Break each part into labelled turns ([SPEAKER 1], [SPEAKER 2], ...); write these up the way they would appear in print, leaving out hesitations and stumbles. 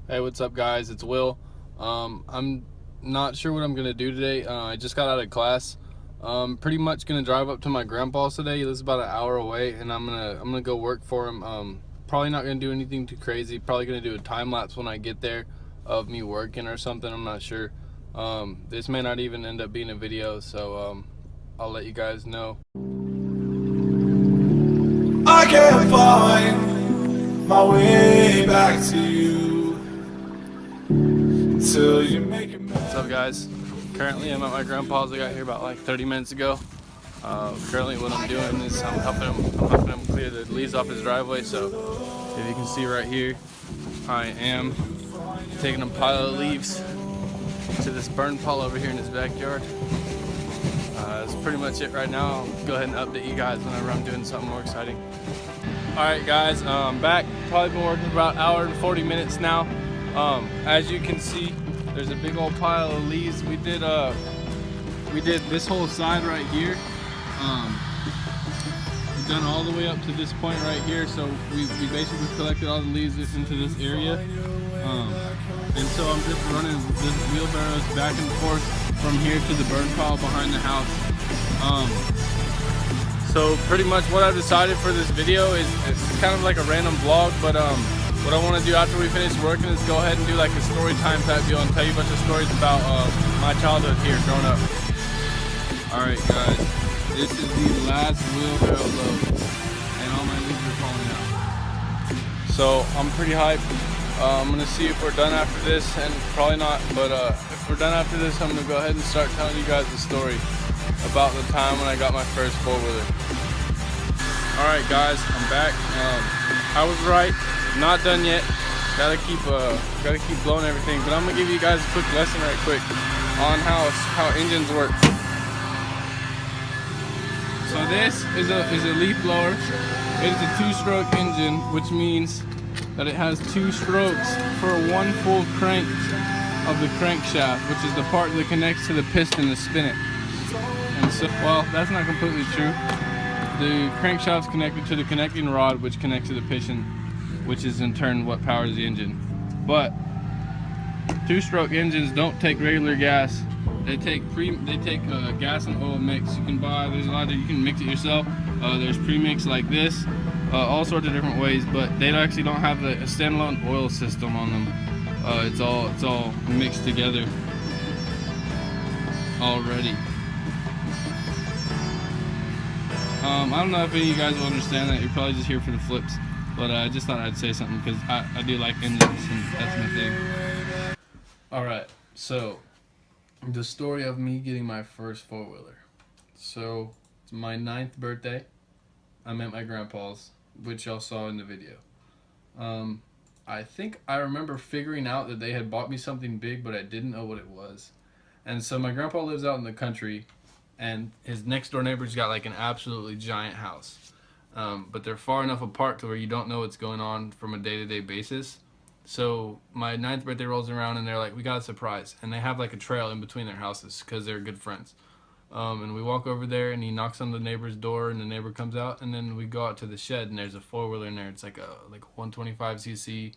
[SPEAKER 1] Hey, what's up, guys? It's Will. I'm not sure what I'm gonna do today. I just got out of class. Pretty much gonna drive up to my grandpa's today. He lives about an hour away, and I'm gonna go work for him. Probably not gonna do anything too crazy. Probably gonna do a time lapse when I get there of me working or something. I'm not sure. This may not even end up being a video, so I'll let you guys know.
[SPEAKER 2] I can't find my way back to you till you make it.
[SPEAKER 1] What's up, guys? Currently I'm at my grandpa's. I got here about like 30 minutes ago. Currently what I'm doing is I'm helping him clear the leaves off his driveway. So if you can see right here, I am taking a pile of leaves to this burn pile over here in his backyard. That's pretty much it right now. I'll go ahead and update you guys whenever I'm doing something more exciting. Alright guys, I'm back. Probably been working for about an hour and 40 minutes now. As you can see, there's a big old pile of leaves. We did this whole side right here. We've done all the way up to this point right here. So we basically collected all the leaves into this area. And so I'm just running this wheelbarrows back and forth from here to the burn pile behind the house. So pretty much what I've decided for this video is it's kind of like a random vlog, but what I want to do after we finish working is go ahead and do like a story time type deal and tell you a bunch of stories about my childhood here growing up. Alright guys, this is the last wheelbarrow load and all my leaves are falling out. So I'm pretty hyped. I'm going to see if we're done after this, and probably not, but if we're done after this, I'm going to go ahead and start telling you guys the story about the time when I got my first four-wheeler. Alright guys, I'm back. I was right, not done yet. Gotta keep blowing everything, but I'm gonna give you guys a quick lesson right quick on how engines work. So this is a leaf blower. It is a 2-stroke engine, which means that it has 2 strokes for one full crank of the crankshaft, which is the part that connects to the piston to spin it. And so, well, that's not completely true. The crankshaft's connected to the connecting rod, which connects to the piston, which is in turn what powers the engine. But 2-stroke engines don't take regular gas. They take gas and oil mix. You can buy, there's a lot of, you can mix it yourself. There's pre-mix like this, all sorts of different ways, but they actually don't have a standalone oil system on them. It's all mixed together already. I don't know if any of you guys will understand that. You're probably just here for the flips, but I just thought I'd say something because I do like engines and that's my thing. Alright, so the story of me getting my first four-wheeler. So it's my 9th birthday. I'm at my grandpa's, which y'all saw in the video. I think I remember figuring out that they had bought me something big, but I didn't know what it was. And so my grandpa lives out in the country, and his next door neighbor's got like an absolutely giant house. But they're far enough apart to where you don't know what's going on from a day-to-day basis. So my 9th birthday rolls around and they're like, we got a surprise. And they have like a trail in between their houses because they're good friends. And we walk over there and he knocks on the neighbor's door and the neighbor comes out, and then we go out to the shed and there's a four-wheeler in there. It's like a 125cc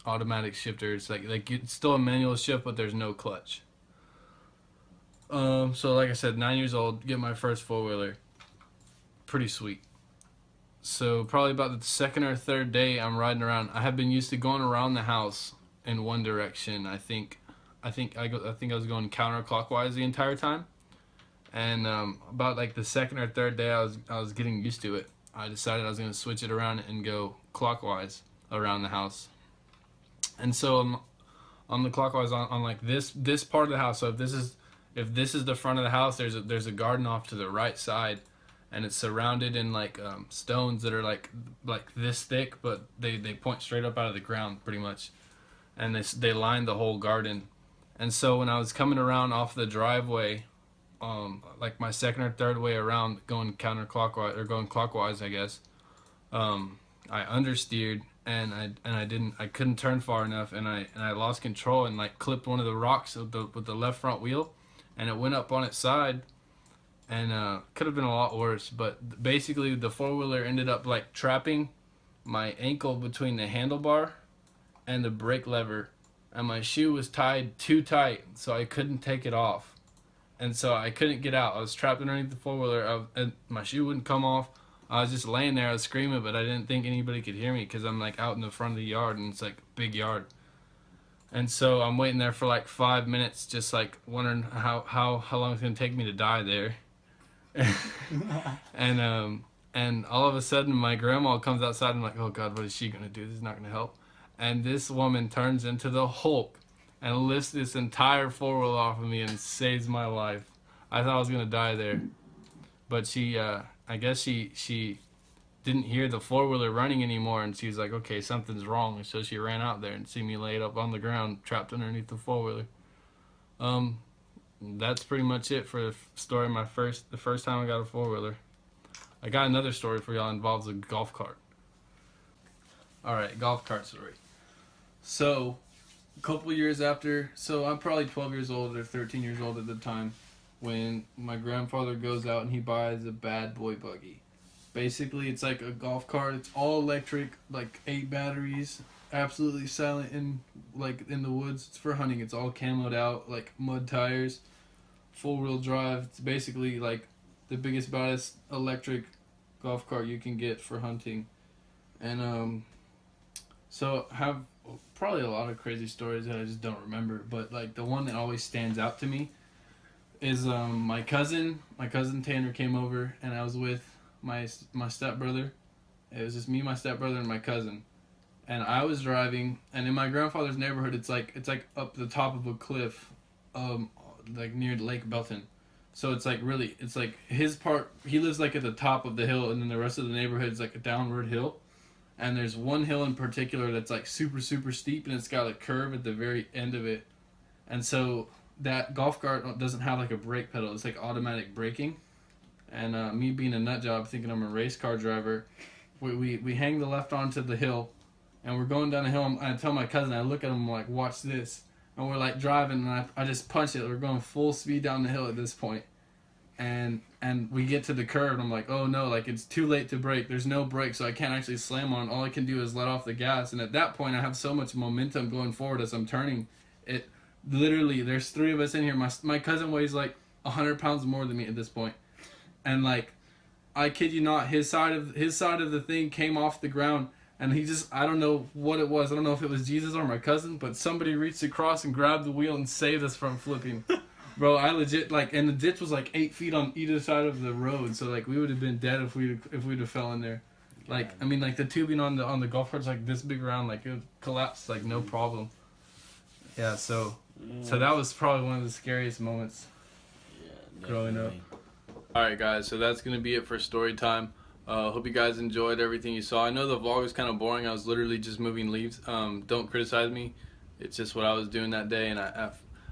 [SPEAKER 1] automatic shifter. It's like it's still a manual shift, but there's no clutch. So like I said, 9 years old, get my first four-wheeler. Pretty sweet. So probably about the 2nd or 3rd day I'm riding around. I have been used to going around the house in one direction. I think I was going counterclockwise the entire time. And about like the 2nd or 3rd day I was getting used to it. I decided I was going to switch it around and go clockwise around the house. And so I'm on the clockwise on like this part of the house. So if this is the front of the house, there's a garden off to the right side, and it's surrounded in like stones that are like this thick, but they point straight up out of the ground pretty much, and they line the whole garden. And so when I was coming around off the driveway, like my 2nd or 3rd way around, going counterclockwise or going clockwise, I guess, I understeered and I couldn't turn far enough, and I lost control and like clipped one of the rocks with the left front wheel. And it went up on its side, and could have been a lot worse, but basically the four-wheeler ended up like trapping my ankle between the handlebar and the brake lever, and my shoe was tied too tight, so I couldn't take it off. And so I couldn't get out. I was trapped underneath the four-wheeler, and my shoe wouldn't come off. I was just laying there. I was screaming, but I didn't think anybody could hear me because I'm like out in the front of the yard, and it's like a big yard. And so I'm waiting there for like 5 minutes, just like wondering how long it's gonna take me to die there. And all of a sudden my grandma comes outside. And I'm like, oh God, what is she gonna do? This is not gonna help. And this woman turns into the Hulk and lifts this entire four-wheel off of me and saves my life. I thought I was gonna die there, but she, I guess she didn't hear the four-wheeler running anymore, and she's like, okay, something's wrong. And so she ran out there and see me laid up on the ground, trapped underneath the four-wheeler. That's pretty much it for the story. The first time I got a four-wheeler. I got another story for y'all. It involves a golf cart. All right, golf cart story. So, a couple years after, so I'm probably 12 years old or 13 years old at the time, when my grandfather goes out and he buys a bad boy buggy. Basically, it's like a golf cart. It's all electric, like 8 batteries, absolutely silent in the woods. It's for hunting. It's all camoed out, like mud tires, 4-wheel drive. It's basically like the biggest, baddest electric golf cart you can get for hunting. And so I have probably a lot of crazy stories that I just don't remember, but like the one that always stands out to me is my cousin Tanner came over, and I was with my stepbrother. It was just me, my stepbrother, and my cousin. And I was driving, and in my grandfather's neighborhood, it's like up the top of a cliff, like near Lake Belton. So it's like his part, he lives like at the top of the hill, and then the rest of the neighborhood is like a downward hill. And there's one hill in particular that's like super, super steep, and it's got a curve at the very end of it. And so that golf cart doesn't have like a brake pedal. It's like automatic braking. And me being a nut job, thinking I'm a race car driver, we hang the left onto the hill, and we're going down the hill. And I tell my cousin, I look at him, I'm like, watch this. And we're like driving, and I just punch it. We're going full speed down the hill at this point. And we get to the curve, and I'm like, oh no, like it's too late to brake. There's no brake, so I can't actually slam on. All I can do is let off the gas. And at that point, I have so much momentum going forward as I'm turning. It literally, there's 3 of us in here. My cousin weighs like 100 pounds more than me at this point. And like, I kid you not, his side of the thing came off the ground, and he just, I don't know what it was. I don't know if it was Jesus or my cousin, but somebody reached across and grabbed the wheel and saved us from flipping. Bro, I legit, like, and the ditch was like 8 feet on either side of the road, so like we would have been dead if we'd have fell in there. Like, I mean, like the tubing on the golf cart's like this big around, like it would collapse like no problem. Yeah, so that was probably one of the scariest moments growing up. Alright guys, so that's going to be it for story time. Hope you guys enjoyed everything you saw. I know the vlog was kind of boring. I was literally just moving leaves. Don't criticize me. It's just what I was doing that day, and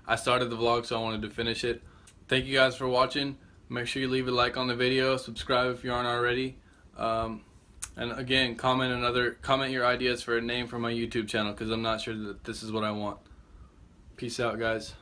[SPEAKER 1] I started the vlog, so I wanted to finish it. Thank you guys for watching. Make sure you leave a like on the video. Subscribe if you aren't already. And again, comment your ideas for a name for my YouTube channel, because I'm not sure that this is what I want. Peace out, guys.